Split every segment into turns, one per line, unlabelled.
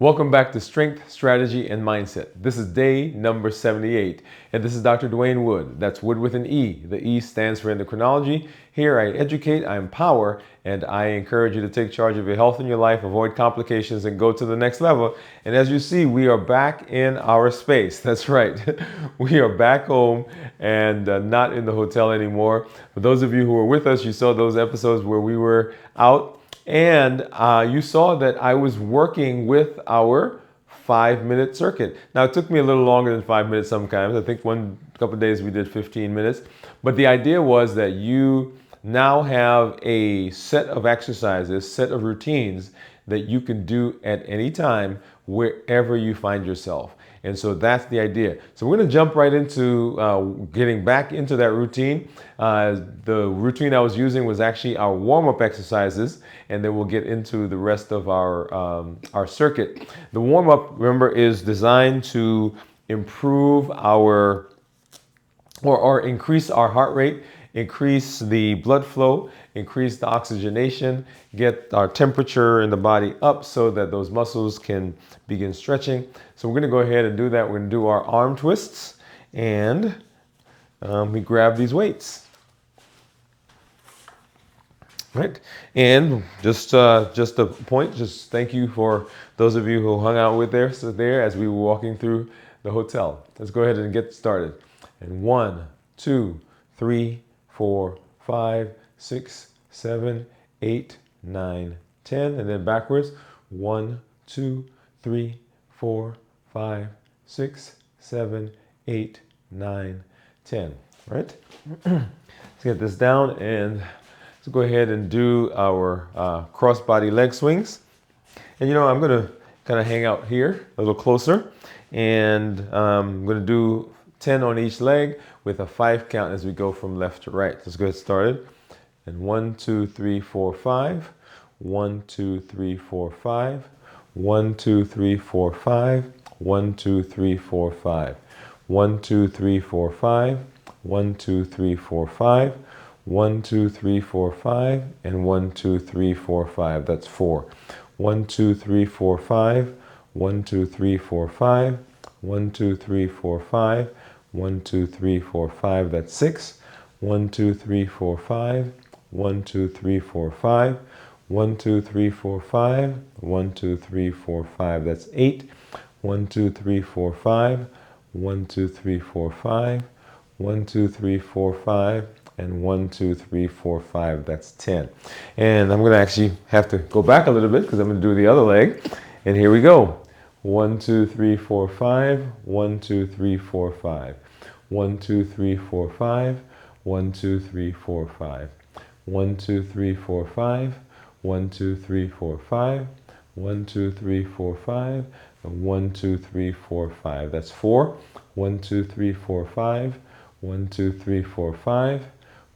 Welcome back to Strength, Strategy, and Mindset. This is day number 78, and this is Dr. Dwain Woode. That's Wood with an E. The E stands for Endocrinology. Here I educate, I empower, and I encourage you to take charge of your health and your life, avoid complications, and go to the next level. And as you see, we are back in our space. That's right. We are back home and not in the hotel anymore. For those of you who were with us, you saw those episodes where we were out. And you saw that I was working with our 5-minute circuit. Now, it took me a little longer than 5 minutes sometimes. I think one couple of days we did 15 minutes. But the idea was that you now have a set of exercises, set of routines that you can do at any time wherever you find yourself. And so that's the idea. So we're going to jump right into getting back into that routine. The routine I was using was actually our warm-up exercises, and then we'll get into the rest of our circuit. The warm-up, remember, is designed to improve our or increase our heart rate, increase the blood flow, increase the oxygenation, get our temperature in the body up so that those muscles can begin stretching. So we're going to go ahead and do that. We're going to do our arm twists, and we grab these weights. Right, and just a point. Just thank you for those of you who hung out with us there as we were walking through the hotel. Let's go ahead and get started. And 1, 2, 3, 4, 5, 6, 7, 8, 9, 10, and then backwards. 1, 2, 3, 4, 5, 6, 7, 8, 9, 10. Right? Let's get this down and let's go ahead and do our cross-body leg swings. And I'm going to kind of hang out here a little closer, and I'm going to do 10 on each leg with a 5 count as we go from left to right. Let's get started. And 1, 2, 3, 4, 5. 1, 2, 3, 4, 5. 1, 2, 3, 4, 5. 1, 2, 3, 4, 5. 1, 2, 3, 4, 5. 1, 2, 3, 4, 5. 1, 2, 3, 4, 5, and 1, 2, 3, 4, 5. That's 4. 1, 2, 3, 4, 5. 1, 2, 3, 4, 5. 1, 2, 3, 4, 5. 1, 2, 3, 4, 5. That's 6. 1, 2, 3, 4, 5. 1, 2, 3, 4, 5. 1, 2, 3, 4, 5. 1, 2, 3, 4, 5. That's 8. 1, 2, 3, 4, 5. 1, 2, 3, 4, 5. 1, 2, 3, 4, 5. And 1, 2, 3, 4, 5. That's 10. And I'm going to actually have to go back a little bit because I'm going to do the other leg. And here we go. 1, 2, 3, 4, 5. 1, 2, 3, 4, 5. 1, 2, 3, 4, 5. 1, 2, 3, 4, 5. 1, 2, 3, 4, 5. 1, 2, 3, 4, 5. 1, 2, 3, 4, 5. And 1, 2, 3, 4, 5. That's 4. 1, 2, 3, 4, 5. 1, 2, 3, 4, 5.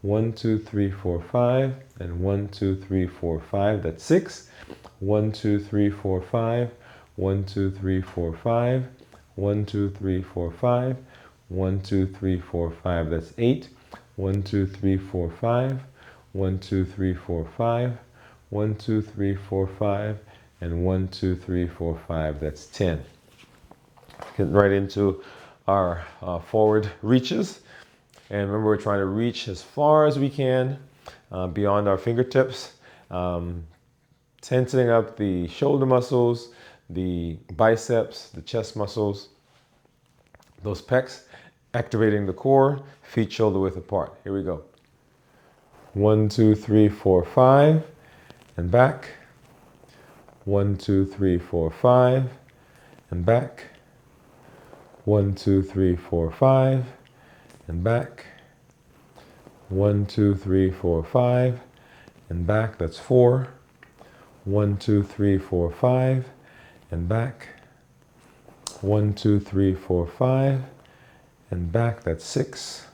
1, 2, 3, 4, 5, and 1, 2, 3, 4, 5. That's 6. 1, 2, 3, 4, 5. 1, 2, 3, 4, 5. 1, 2, 3, 4, 5. 1, 2, 3, 4, 5. That's 8. 1, 2, 3, 4, 5. 1, 2, 3, 4, 5. 1, 2, 3, 4, 5. And 1, 2, 3, 4, 5. That's 10. Get right into our forward reaches. And remember, we're trying to reach as far as we can beyond our fingertips, tensing up the shoulder muscles, the biceps, the chest muscles, those pecs, activating the core, feet shoulder width apart. Here we go. 1, 2, 3, 4, 5, and back. 1, 2, 3, 4, 5, and back. 1, 2, 3, 4, 5. And back. 1, 2, 3, 4, 5, and back. That's 4. 1, 2, 3, 4, 5, and back. 1, 2, 3, 4, 5, and back. That's 6.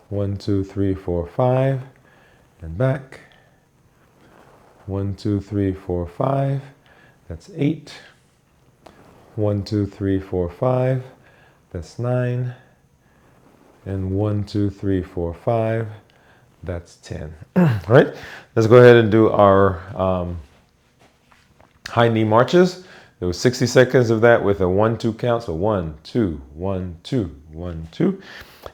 1, 2, 3, 4, 5, and back. 1, 2, 3, 4, 5. That's 8. 1, 2, 3, 4, 5. That's 9. And 1, 2, 3, 4, 5. That's 10. All right, let's go ahead and do our high knee marches. There was 60 seconds of that with a 1-2 count. So 1, 2, 1, 2, 1, 2.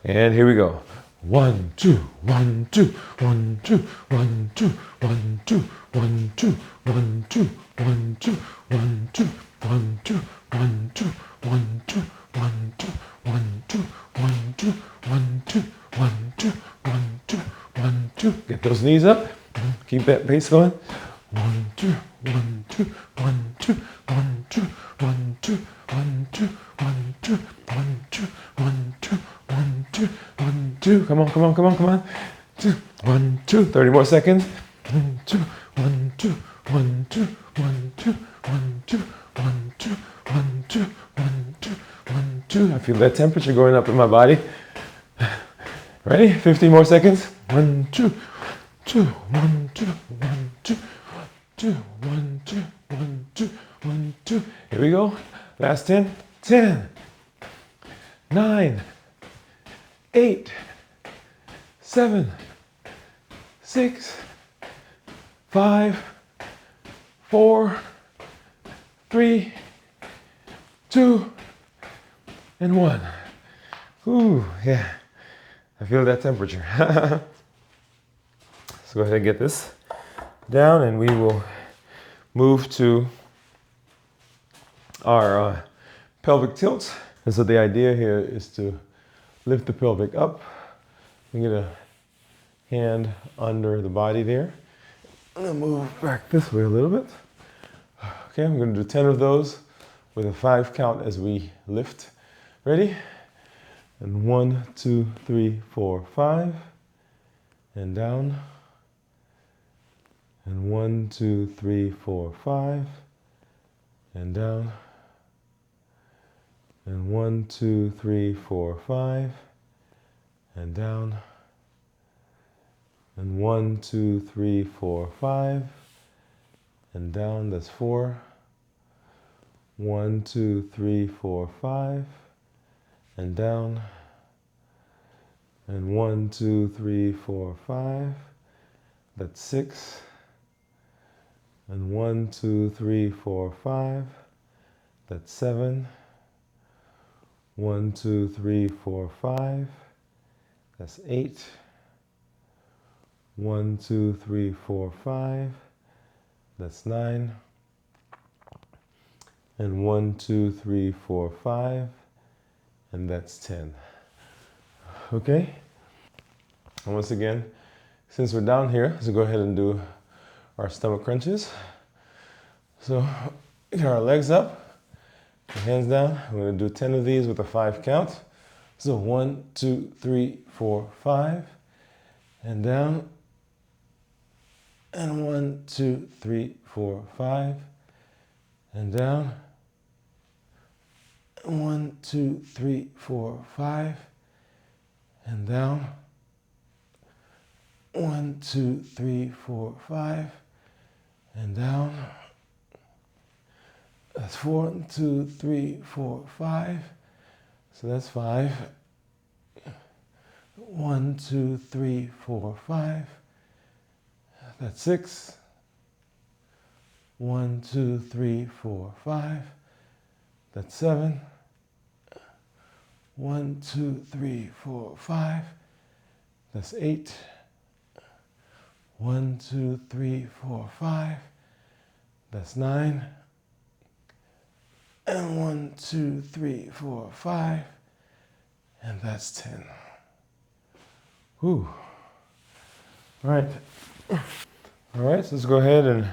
And here we go. 1, 2, 1, 2, 1, 2, 1, 2, 1, 2, 1, 2, 1, 2, 1, 2, 1, 2, 1, 2, 1, 2, 1, 2, 1, 2, 1, 2, 1, 2, 1, 2, 1, 2, 1, 2, 1, 2. Get those knees up. Keep that pace going. 1, 2, 1, 2, 1, 2, 1, 2, 1, 2, 1, 2, 1, 2, 1, 2, 1, 2, 1, 2, 1, 2. Come on, come on, come on, come on. 2, 1, 2. 30 more seconds. 1, 2, 1, 2, 1, 2, 1, 2, 1, 2, 1, 2, 1, 2, 1, 2, 1, 2. I feel that temperature going up in my body. Ready? 15 more seconds. 1, 2, 2, 1, 2, 1, 2, 2, 1, 2, 1, 2, 1, 2. Here we go. Last 10. 10, 9, 8, 7, 6, 5, 4, 3, 2, and 1. Ooh, yeah. I feel that temperature. Let's go ahead and get this down, and we will move to our pelvic tilts. And so the idea here is to lift the pelvic up and get a hand under the body there. I'm gonna move back this way a little bit. Okay, I'm gonna do 10 of those with a 5 count as we lift. Ready? And 1, 2, 3, 4, 5. And down. And 1, 2, 3, 4, 5. And down. And 1, 2, 3, 4, 5. And down. And 1, 2, 3, 4, 5. And down. That's 4. 1, 2, 3, 4, 5. And down. And 1, 2, 3, 4, 5. That's 6. And 1, 2, 3, 4, 5. That's 7. 1, 2, 3, 4, 5. That's 8. 1, 2, 3, 4, 5. That's 9. And 1, 2, 3, 4, 5. And that's 10. Okay? And once again, since we're down here, let's go ahead and do our stomach crunches. So get our legs up, hands down. We're going to do 10 of these with a 5 count. So 1, 2, 3, 4, 5. And down. And 1, 2, 3, 4, 5. And down. 1, 2, 3, 4, 5. And down. 1, 2, 3, 4, 5. And down. That's 4, 2, 3, 4, 5. So that's 5. 1, 2, 3, 4, 5. That's 6. 1, 2, 3, 4, 5. That's 7. 1, 2, 3, 4, 5. That's 8. 1, 2, 3, 4, 5. That's 9. And 1, 2, 3, 4, 5. And that's 10. Whew. All right. All right, so let's go ahead and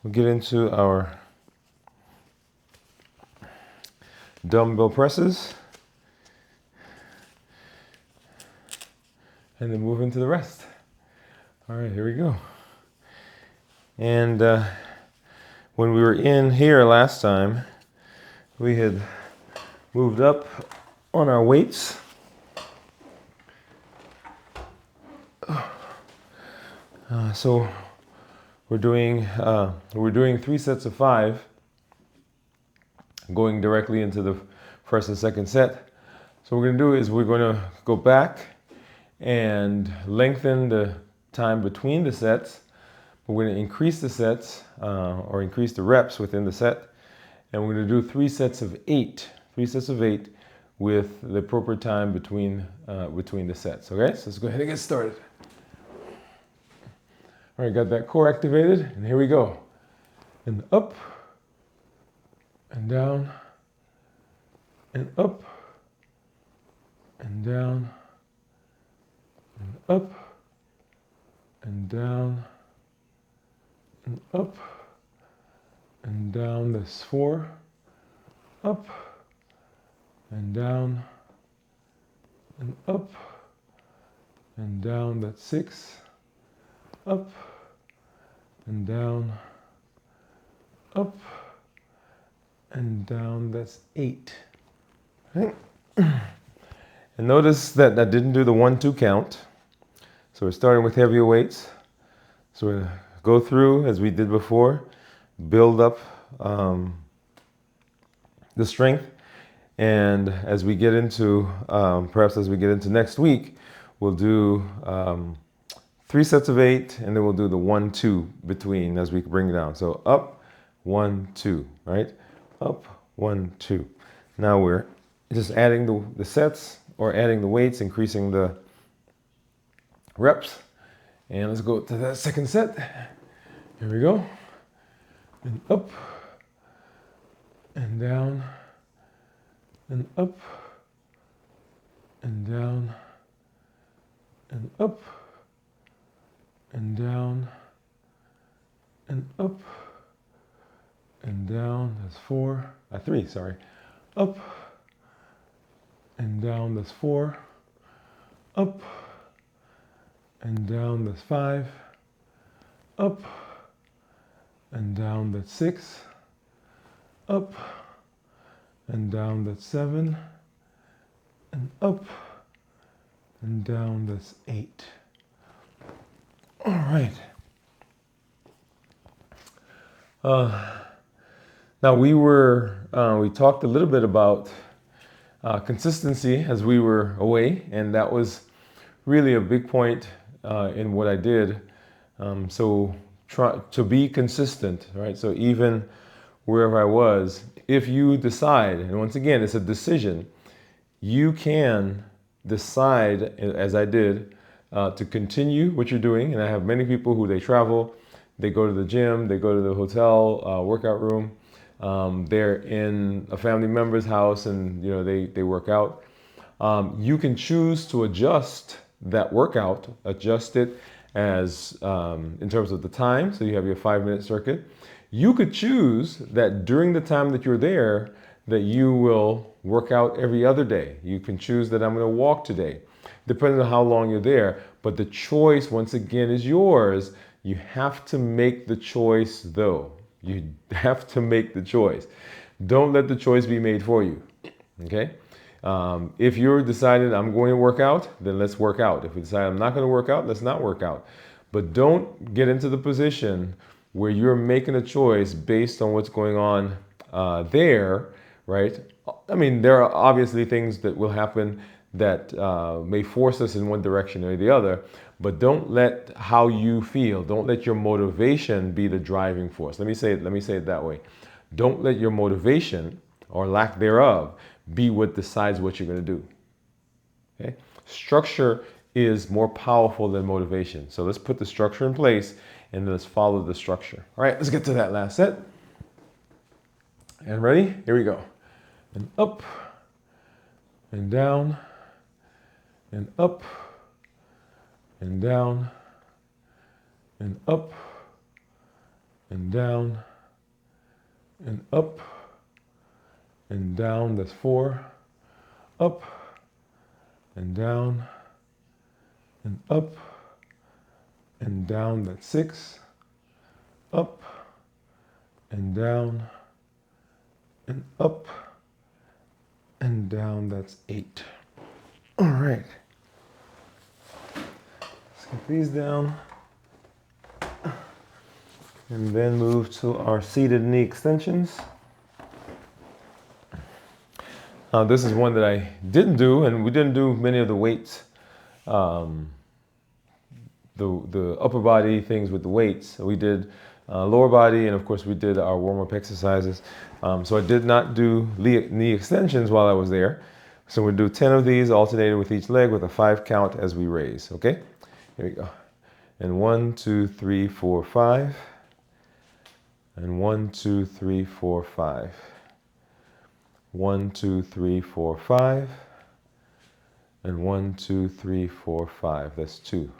we'll get into our dumbbell presses. And then move into the rest. All right, here we go. And when we were in here last time, we had moved up on our weights. So we're doing 3 sets of 5, going directly into the first and second set. So what we're going to do is we're going to go back and lengthen the time between the sets. We're going to increase the sets or increase the reps within the set, And we're going to do 3 sets of 8. 3 sets of 8 with the appropriate time between the sets. Okay, so let's go ahead and get started. All right, got that core activated, and here we go. And up, and down, and up, and down, and up, and down, and up, and down. That's 4. Up, and down, and up, and down. That's 6. Up, and down, up, and down. That's 8. Okay. And notice that I didn't do the 1-2 count. So we're starting with heavier weights. So we're going to go through, as we did before, build up the strength. And as we get into, perhaps as we get into next week, we'll do 3 sets of 8, and then we'll do the 1-2 between as we bring it down. So up, 1-2, right? Up, 1-2. Now we're just adding the sets, or adding the weights, increasing the reps. And let's go to that second set. Here we go. And up, and down, and up, and down, and up, and down, and up, and down. That's 3, sorry. Up, and down. That's 4. Up, and down. That's 5. Up, and down. That's 6. Up, and down. That's 7. And up, and down. That's 8. All right. Now we talked a little bit about consistency as we were away, and that was really a big point in what I did. So try to be consistent, right? So even wherever I was, if you decide, and once again, it's a decision, you can decide, as I did, to continue what you're doing. And I have many people who they travel, they go to the gym, they go to the hotel workout room, they're in a family member's house, and they work out. You can choose to adjust that workout, adjust it as in terms of the time. So you have your 5-minute circuit. You could choose that during the time that you're there, that you will work out every other day. You can choose that I'm going to walk today, depending on how long you're there. But the choice, once again, is yours. You have to make the choice, though. You have to make the choice. Don't let the choice be made for you. Okay? If you're decided I'm going to work out, then let's work out. If you decide I'm not going to work out, let's not work out. But don't get into the position where you're making a choice based on what's going on there, right? I mean, there are obviously things that will happen that may force us in one direction or the other, but don't let how you feel, don't let your motivation be the driving force. Let me say it that way. Don't let your motivation or lack thereof be what decides what you're going to do. Okay? Structure is more powerful than motivation. So let's put the structure in place and let's follow the structure. All right, let's get to that last set. And ready? Here we go. And up, and down, and up, and down, and up, and down, and up, and down. That's 4. Up, and down, and up, and down. That's 6. Up, and down, and up, and down. That's 8. All right. Let's get these down. And then move to our seated knee extensions. Now this is one that I didn't do, and we didn't do many of the weights, the upper body things with the weights. We did lower body, and of course we did our warm-up exercises. So I did not do knee extensions while I was there. So we'll do 10 of these alternated with each leg with a 5 count as we raise, okay? Here we go. And 1, 2, 3, 4, 5. And 1, 2, 3, 4, 5. 1, 2, 3, 4, 5. And 1, 2, 3, 4, 5. That's 2.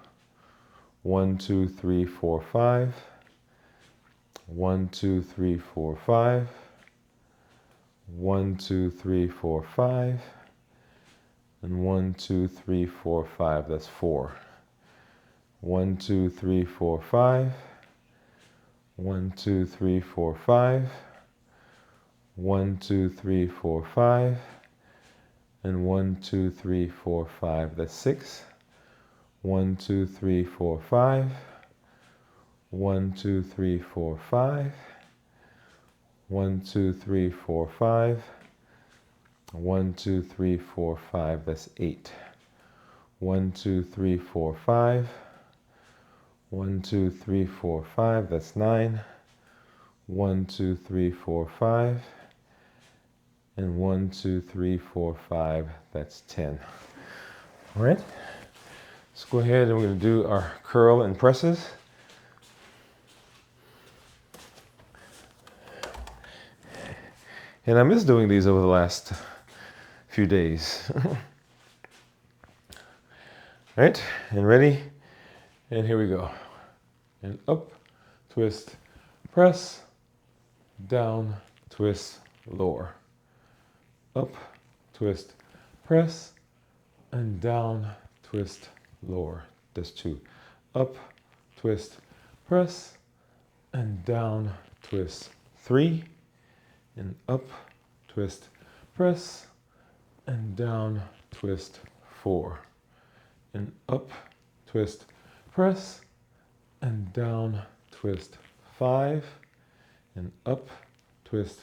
1, 2, 3, 4, 5. 1, 2, 3, 4, 5. 1, 2, 3, 4, 5. And 1, 2, 3, 4, 5. That's 4. 1, 2, 3, 4, 5. 1, 2, 3, 4, 5. 1, 2, 3, 4, 5. And 1, 2, 3, 4, 5. That's 6. 1, 2, 3, 4, 5. 1, 2, 3, 4, 5. 1, 2, 3, 4, 5. 1, 2, 3, 4, 5. That's 8. 1, 2, 3, 4, 5. 1, 2, 3, 4, 5. That's 9. 1, 2, 3, 4, 5. And 1, 2, 3, 4, 5. That's 10. All right. Let's go ahead and we're going to do our curl and presses. And I miss doing these over the last few days. All right, and ready? And here we go. And up, twist, press, down, twist, lower. Up, twist, press, and down, twist, lower. That's 2. Up, twist, press, and down, twist, 3. And up, twist, press, and down, twist, 4. And up, twist, press, and down, twist, 5. And up, twist,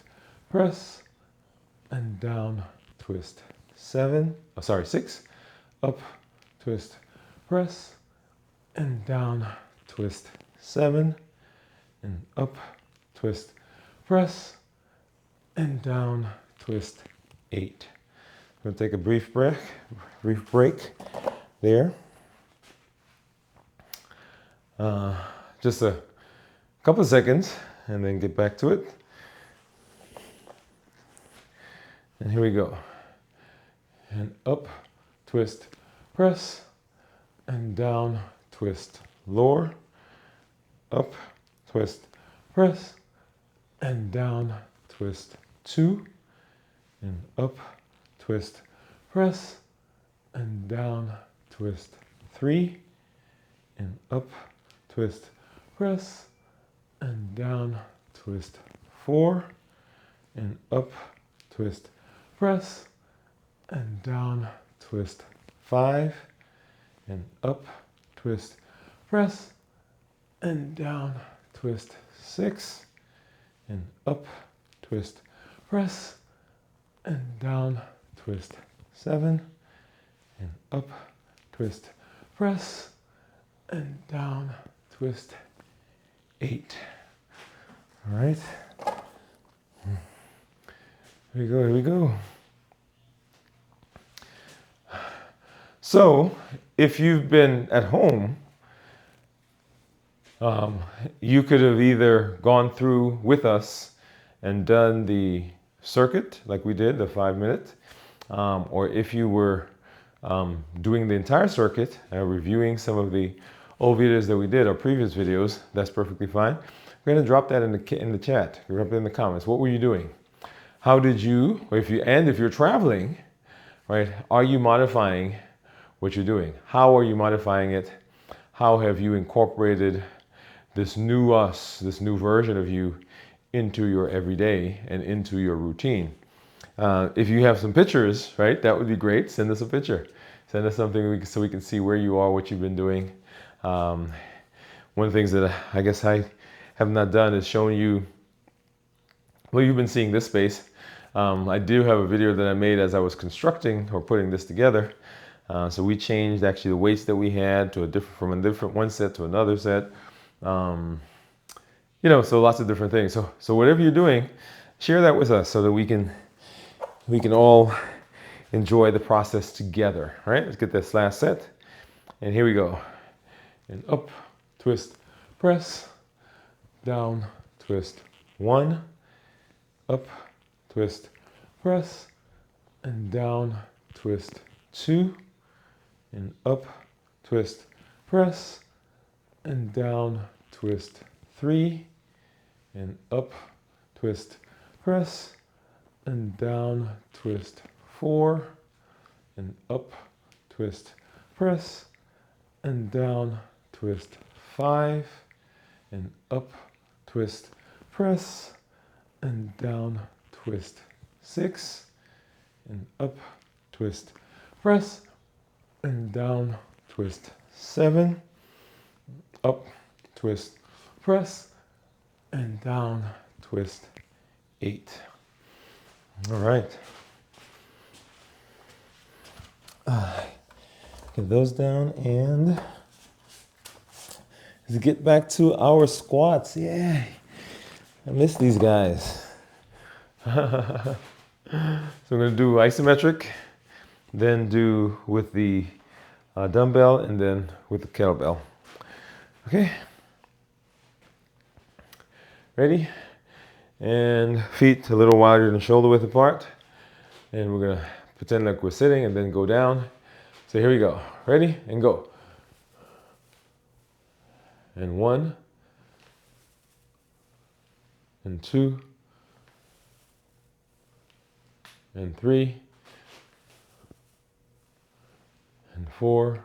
press, and down, twist, 6. Up, twist, press, and down, twist, 7. And up, twist, press, and down, twist, 8. We'll take a brief break there. Just a couple of seconds and then get back to it. And here we go. And up, twist, press, and down, twist, lower. Up, twist, press, and down, twist, 2. And up, twist, press, and down, twist, 3. And up, twist, press, and down, twist, 4. And up, twist, press, and down, twist, 5. And up, twist, press, and down, twist, 6. And up, twist, press, and down, twist, 7. And up, twist, press, and down, twist, 8. All right. Here we go, here we go. So, if you've been at home, you could have either gone through with us and done the circuit like we did, the 5 minute, or if you were doing the entire circuit, reviewing some of the old videos that we did, our previous videos, that's perfectly fine. We're going to drop that in the chat, drop it in the comments. What were you doing? How did you, or if you're traveling, right, are you modifying what you're doing? How are you modifying it? How have you incorporated this new us, this new version of you into your everyday and into your routine? If you have some pictures, right, that would be great. Send us a picture. Send us something so we can see where you are, what you've been doing. One of the things that I guess I have not done is showing you, well, you've been seeing this space. I do have a video that I made as I was constructing or putting this together. So we changed actually the weights that we had to from a different one set to another set. so lots of different things. So whatever you're doing, share that with us so that we can all enjoy the process together. All right, let's get this last set. And here we go. And up, twist, press, down, twist, 1, up, twist, press, and down, twist, 2, and up, twist, press, and down, twist, 3, and up, twist, press, and down, twist, 4, and up, twist, press, and down, twist, 5, and up, twist, press, and down, twist, 6, and up, twist, press, and down, twist, 7, up, twist, press, and down, twist, 8. All right. Get those down and let's get back to our squats. Yeah, I miss these guys. So we're going to do isometric, then do with the dumbbell, and then with the kettlebell. Okay. Ready? And feet a little wider than shoulder width apart. And we're going to pretend like we're sitting and then go down. So here we go. Ready? And go. And 1, and 2, and 3, and 4,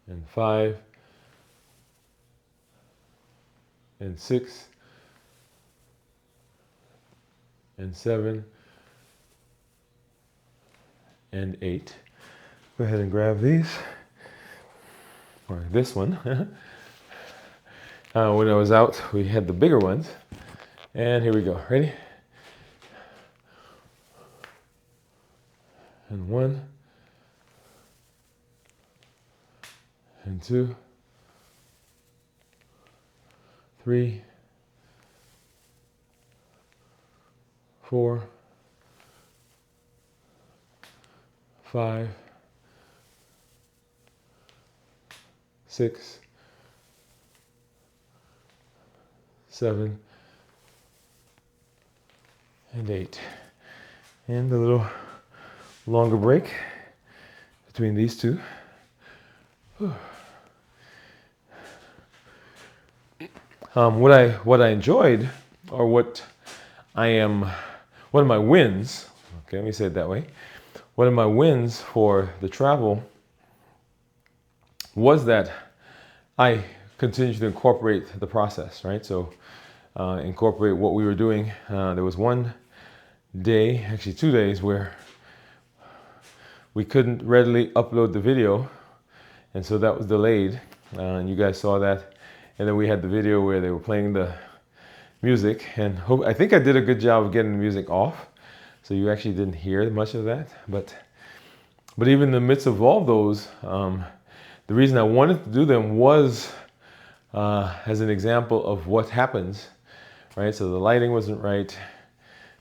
and 5, and 6, and 7, and 8. Go ahead and grab these, or this one. When I was out, we had the bigger ones. And here we go. Ready? And 1, and 2, 3, 4, 5, 6, 7, and 8. And a little longer break between these two. What I enjoyed, or one of my wins, okay, let me say it that way. One of my wins for the travel was that I continued to incorporate the process, right? So incorporate what we were doing. There was one day, actually 2 days, where we couldn't readily upload the video, and so that was delayed, and you guys saw that. And then we had the video where they were playing the music, and I think I did a good job of getting the music off, so you actually didn't hear much of that. But even in the midst of all those, the reason I wanted to do them was as an example of what happens, right? So the lighting wasn't right,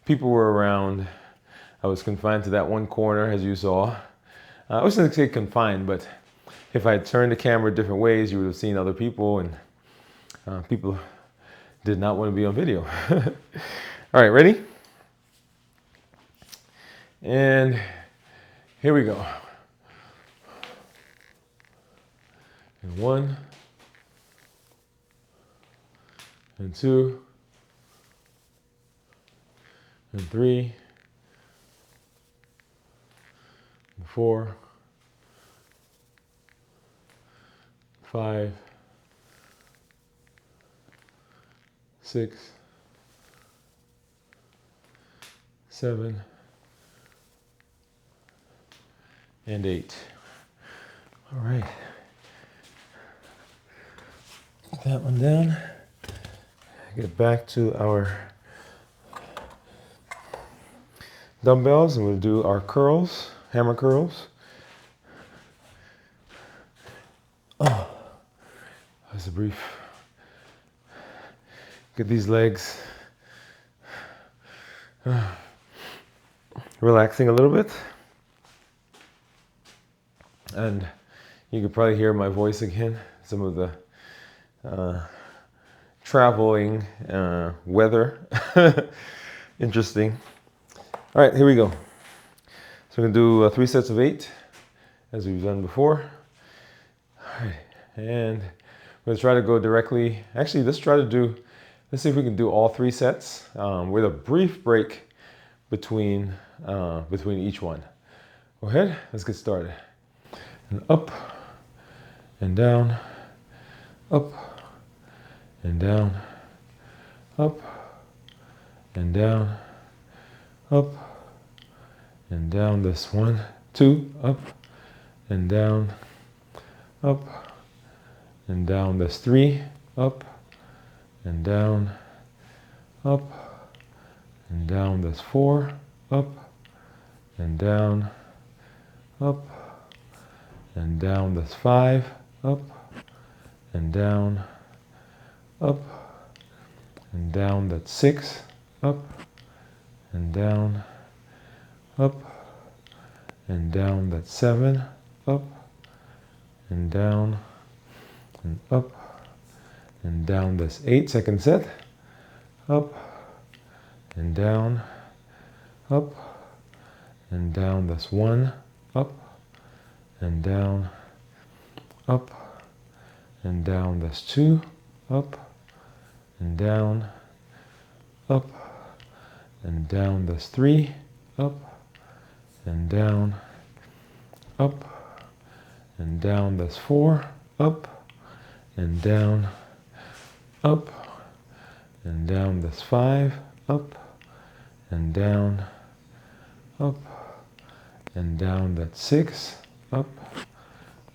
people were around, I was confined to that one corner, as you saw. I wasn't going to say confined, but if I had turned the camera different ways, you would have seen other people, and people did not want to be on video. All right, ready? And here we go. And 1, and 2, and 3, and 4, 5, 6, 7, and 8. All right. Put that one down. Get back to our dumbbells, and we'll do our curls, hammer curls. Oh, that's a brief Get these legs relaxing a little bit. And you could probably hear my voice again. Some of the traveling weather. Interesting. All right, here we go. So we're gonna do 3 sets of 8, as we've done before. All right, and we're gonna try to go directly. Actually, let's see if we can do all 3 sets with a brief break between each one. Go ahead, let's get started. And up and down, up and down, up and down, up and down. This 1, 2, up and down, up and down. This 3, up and down, up and down. This 4, up and down, up and down. This 5, up and down, up and down. That's 6, up and down, up and down. That's 7, up and down and up and down. That's 8. Second set, up and down, up and down. That's 1, up and down, up and down. That's 2, up and down, up and down. That's 3, up and down, up and down. That's 4, up and down, up and down. That's 5, up and down, up and down. That's 6, up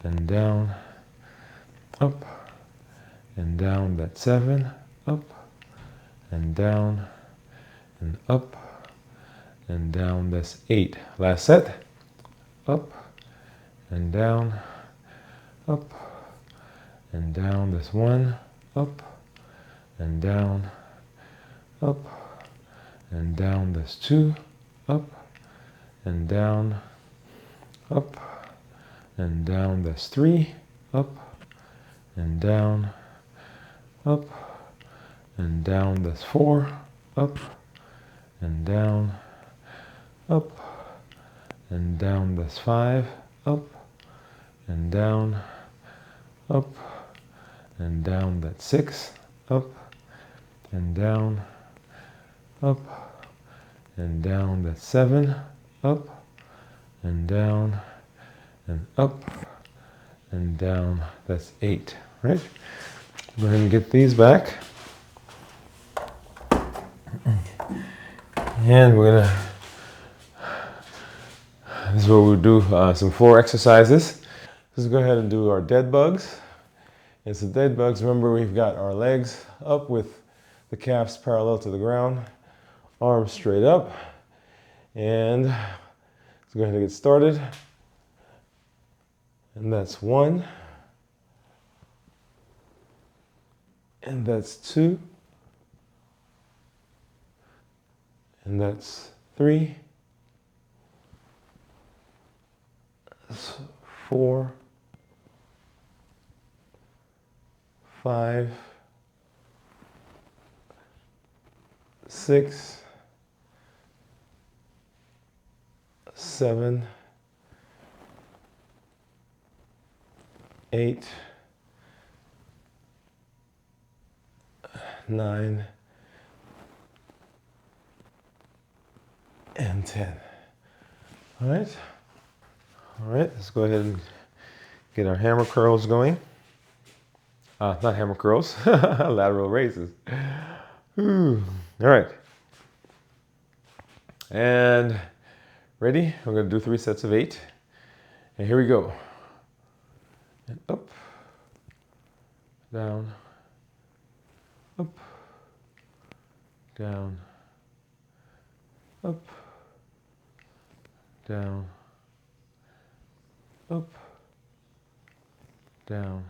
and down, up and down. That's 7, up and down and up and down. That's 8. Last set, up and down, up and down. That's 1, up and down, up and down. That's 2, up and down, up and down. That's 3, up and down, up and down. That's 4, up and down, up and down. That's 5, up and down, up and down. That's 6, up and down, up and down. That's 7, up and down and up and down. That's 8, right? Go ahead and get these back. And we're gonna, this is where we'll do some floor exercises. Let's go ahead and do our dead bugs. And so dead bugs, remember we've got our legs up with the calves parallel to the ground, arms straight up. And let's go ahead and get started. And that's 1. And that's 2. And that's 3. That's 4. 5. 6. 7. 8. 9. And 10. All right, let's go ahead and get our hammer curls going. Not hammer curls, lateral raises. All right, and ready? We're gonna do 3 sets of 8. And here we go. And up, down, up, down, up, down, up, down,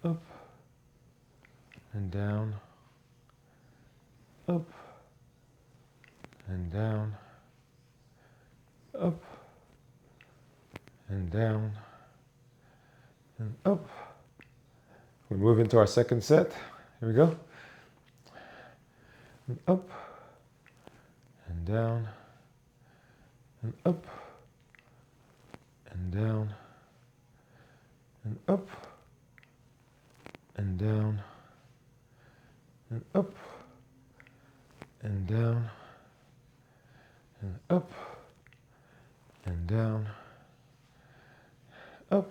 up, and down, up and down, up and down, and up. We move into our second set. Here we go. And up and down, and up and down, and up and down, and up and down, and up and down, up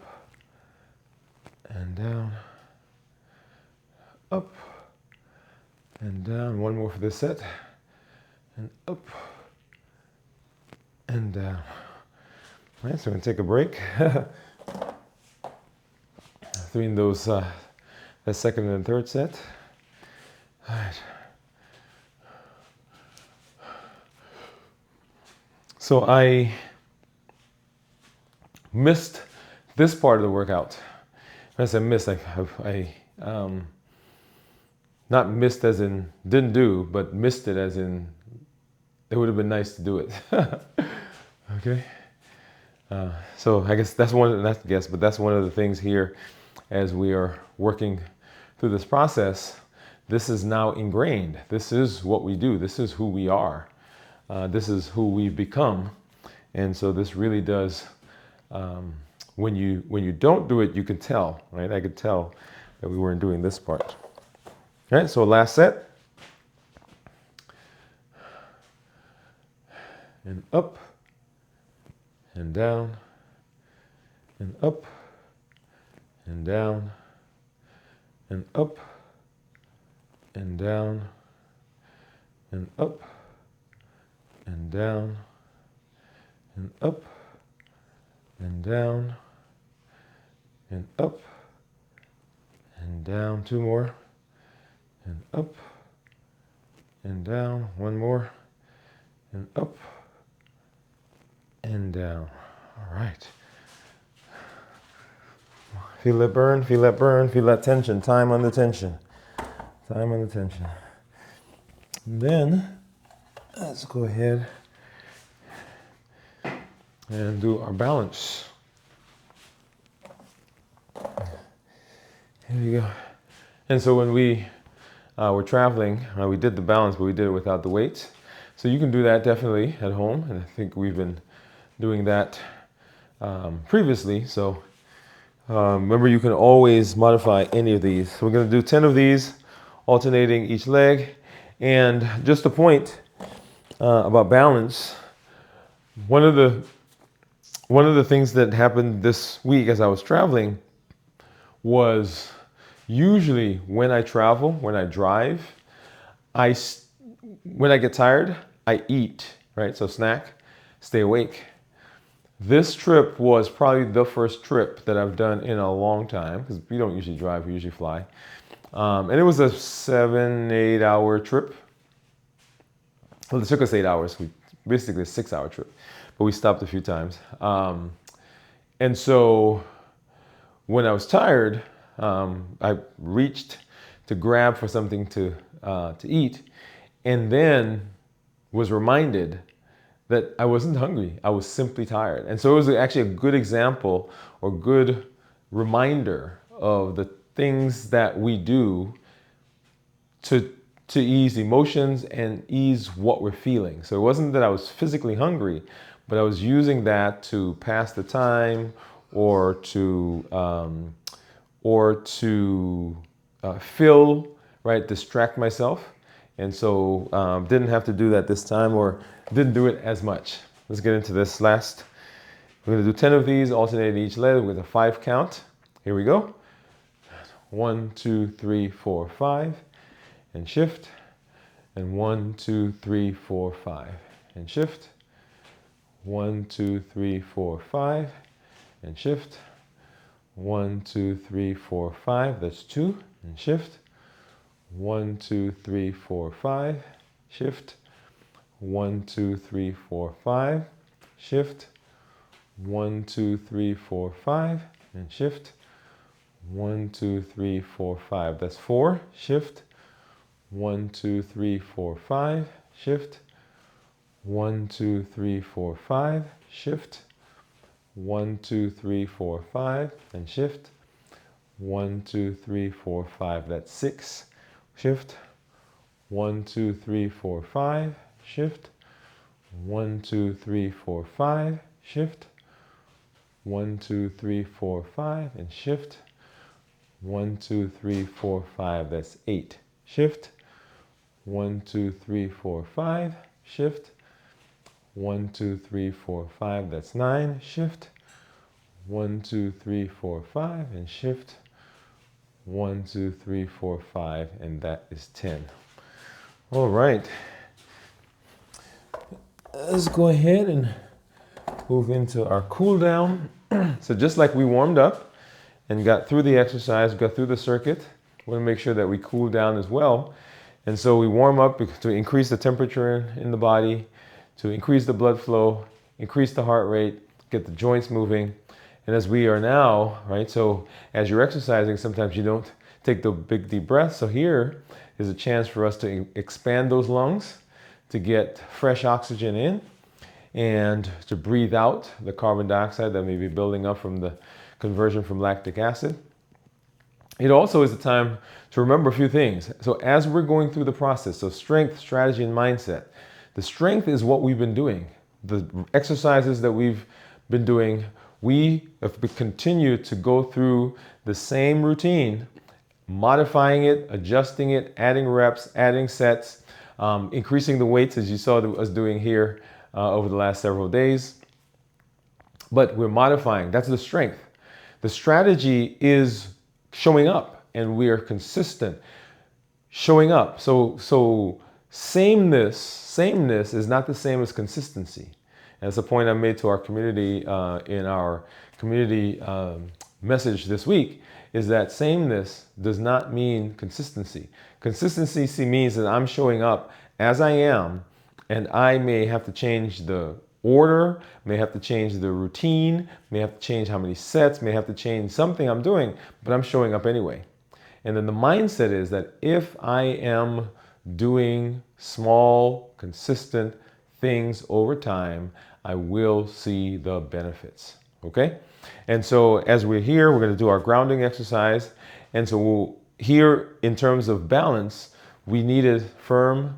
and down, up and down. One more for this set. And up and down. All right, so we're going to take a break between those, that second and third set. All right. So I missed this part of the workout. When I said missed, I not missed as in didn't do, but missed it as in it would have been nice to do it. Okay. So I guess that's one of the things here as we are working through this process. This is now ingrained. This is what we do. This is who we are. This is who we've become. And so this really does, when you don't do it, you can tell, right? I could tell that we weren't doing this part. All right, so last set. And up and down and up and down and up and down and up and down and up and down and up and down. Two more. And up and down. One more. And up and down. All right. Feel that burn, feel that burn, feel that tension. Time on the tension. Time on the tension. And then let's go ahead and do our balance. Here we go. And so when we were traveling, we did the balance, but we did it without the weights. So you can do that definitely at home. And I think we've been doing that previously. So remember, you can always modify any of these. So we're going to do 10 of these, alternating each leg. And just a point about balance, one of the things that happened this week as I was traveling was usually when I travel, when I drive, when I get tired, I eat, right? So snack, stay awake. This trip was probably the first trip that I've done in a long time, because we don't usually drive, we usually fly. And it was a 7-8 hour trip. Well, it took us 8 hours, basically a 6-hour trip, but we stopped a few times. And so when I was tired, I reached to grab for something to eat, and then was reminded that I wasn't hungry. I was simply tired. And so it was actually a good example or good reminder of the things that we do to ease emotions and ease what we're feeling. So it wasn't that I was physically hungry, but I was using that to pass the time or to fill, right, distract myself. And so didn't have to do that this time, or didn't do it as much. Let's get into this last. We're going to do 10 of these, alternating each leg with a 5 count. Here we go. 1, 2, 3, 4, 5, and shift. And 1, 2, 3, 4, 5, and shift. 1, 2, 3, 4, 5, and shift. 1, 2, 3, 4, 5. That's 2, and shift. 1, 2, 3, 4, 5, shift. 1, 2, 3, 4, 5, shift. 1, 2, 3, 4, 5, and shift. 1, 2, 3, 4, 5. That's 4. Shift. 1, 2, 3, 4, 5. Shift. 1, 2, 3, 4, 5. Shift. 1, 2, 3, 4, 5. And shift. 1, 2, 3, 4, 5. That's 6. Shift. 1, 2, 3, 4, 5. Shift. 1, 2, 3, 4, 5. Shift. 1, 2, 3, 4, 5. And shift. 1, 2, 3, 4, 5. That's 8. Shift. 1, 2, 3, 4, 5. Shift. 1, 2, 3, 4, 5. That's 9. Shift. 1, 2, 3, 4, 5. And shift. 1, 2, 3, 4, 5. And that is 10. All right. Let's go ahead and move into our cool down. So just like we warmed up and got through the exercise, got through the circuit, we want to make sure that we cool down as well. And so we warm up to increase the temperature in the body, to increase the blood flow, increase the heart rate, get the joints moving. And as we are now, right, so as you're exercising, sometimes you don't take the big deep breaths. So here is a chance for us to expand those lungs, to get fresh oxygen in, and to breathe out the carbon dioxide that may be building up from the conversion from lactic acid. It also is a time to remember a few things. So as we're going through the process, so strength, strategy, and mindset, the strength is what we've been doing. The exercises that we've been doing, if we continue to go through the same routine, modifying it, adjusting it, adding reps, adding sets, increasing the weights as you saw us doing here over the last several days. But we're modifying. That's the strength. The strategy is showing up, and we are consistent showing up. So sameness is not the same as consistency. And that's a point I made to our community in our community message this week, is that sameness does not mean consistency. Consistency means that I'm showing up as I am, and I may have to change the order, may have to change the routine, may have to change how many sets, may have to change something I'm doing, but I'm showing up anyway. And then the mindset is that if I am doing small, consistent things over time, I will see the benefits. Okay? And so as we're here, we're going to do our grounding exercise. And so here, in terms of balance, we needed firm,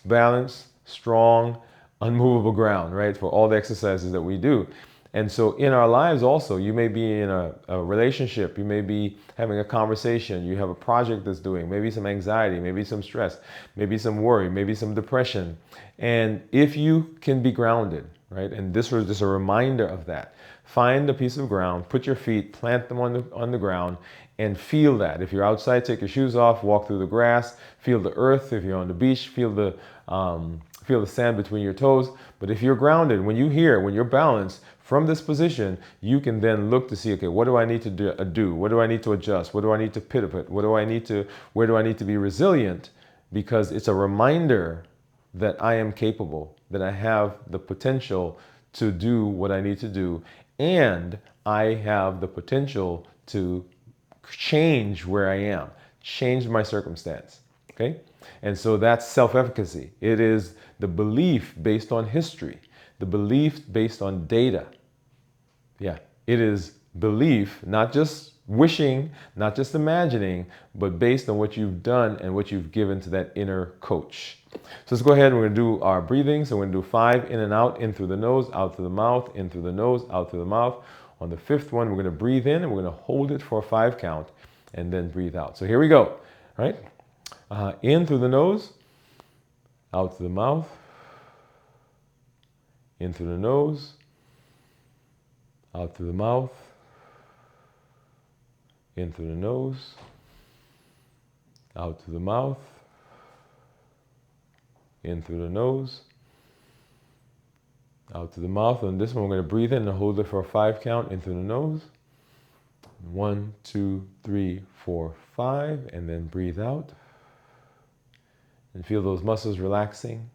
balanced, strong, unmovable ground, right? For all the exercises that we do. And so in our lives also, you may be in a relationship, you may be having a conversation, you have a project that's doing, maybe some anxiety, maybe some stress, maybe some worry, maybe some depression. And if you can be grounded, right? And this was just a reminder of that. Find a piece of ground, put your feet, plant them on the ground, and feel that. If you're outside, take your shoes off, walk through the grass, feel the earth. If you're on the beach, feel the sand between your toes. But if you're grounded, when you're balanced from this position, you can then look to see, okay, what do I need to do? What do I need to adjust? What do I need to pivot? Where do I need to be resilient? Because it's a reminder that I am capable, that I have the potential to do what I need to do, and I have the potential to change where I am, change my circumstance. Okay? And so that's self-efficacy. It is the belief based on history, the belief based on data. Yeah, it is belief, not just wishing, not just imagining, but based on what you've done and what you've given to that inner coach. So let's go ahead and we're going to do our breathing. So we're going to do 5 in and out, in through the nose, out through the mouth, in through the nose, out through the mouth. On the 5th one, we're going to breathe in and we're going to hold it for a 5 count and then breathe out. So here we go. All right. In through the nose, out through the mouth, in through the nose, out through the mouth, in through the nose, out through the mouth, in through the nose, out through the mouth. And this one we're going to breathe in and hold it for a 5 count, in through the nose. 1, 2, 3, 4, 5, and then breathe out. And feel those muscles relaxing.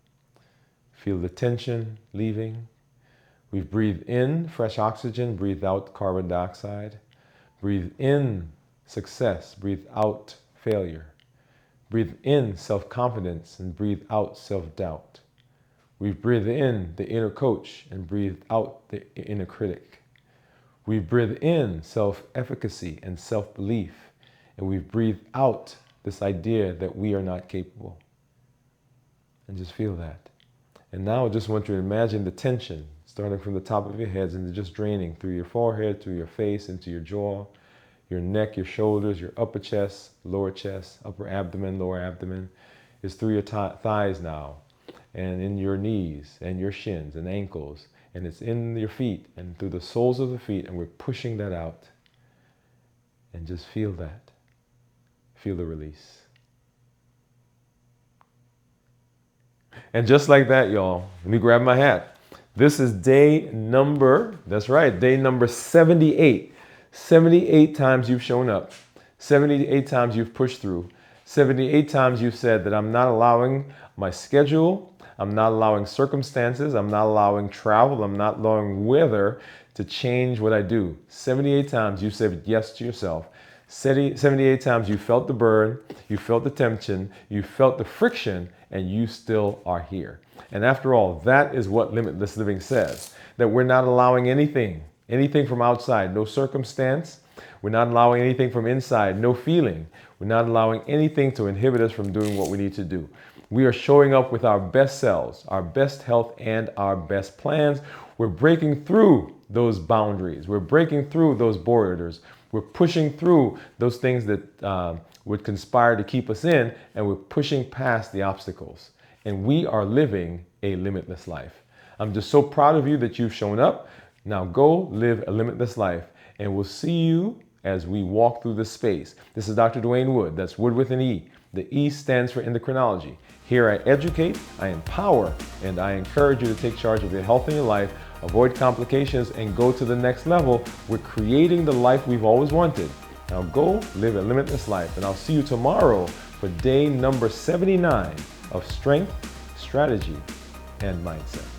Feel the tension leaving. We've breathed in fresh oxygen, breathe out carbon dioxide. Breathe in success, breathe out failure. Breathe in self-confidence and breathe out self-doubt. We breathe in the inner coach and breathe out the inner critic. We breathe in self-efficacy and self-belief, and we breathe out this idea that we are not capable. And just feel that. And now I just want you to imagine the tension starting from the top of your heads and just draining through your forehead, through your face, into your jaw, your neck, your shoulders, your upper chest, upper abdomen, lower abdomen. Is through your thighs now, and in your knees and your shins and ankles, and it's in your feet and through the soles of the feet, and we're pushing that out. And just feel that. Feel the release. And just like that, y'all, let me grab my hat. This is day number, that's right, day number 78. 78 times you've shown up. 78 times you've pushed through. 78 times you've said that I'm not allowing my schedule, I'm not allowing circumstances, I'm not allowing travel, I'm not allowing weather to change what I do. 78 times you said yes to yourself. 78 times you felt the burn, you felt the tension, you felt the friction, and you still are here. And after all, that is what Limitless Living says, that we're not allowing anything from outside, no circumstance. We're not allowing anything from inside, no feeling. We're not allowing anything to inhibit us from doing what we need to do. We are showing up with our best selves, our best health, and our best plans. We're breaking through those boundaries. We're breaking through those borders. We're pushing through those things that would conspire to keep us in, and we're pushing past the obstacles. And we are living a limitless life. I'm just so proud of you that you've shown up. Now go live a limitless life, and we'll see you as we walk through this space. This is Dr. Dwain Woode. That's Woode with an E. The E stands for Endocrinology. Here I educate, I empower, and I encourage you to take charge of your health and your life, avoid complications, and go to the next level. We're creating the life we've always wanted. Now go live a limitless life, and I'll see you tomorrow for day number 79 of Strength, Strategy, and Mindset.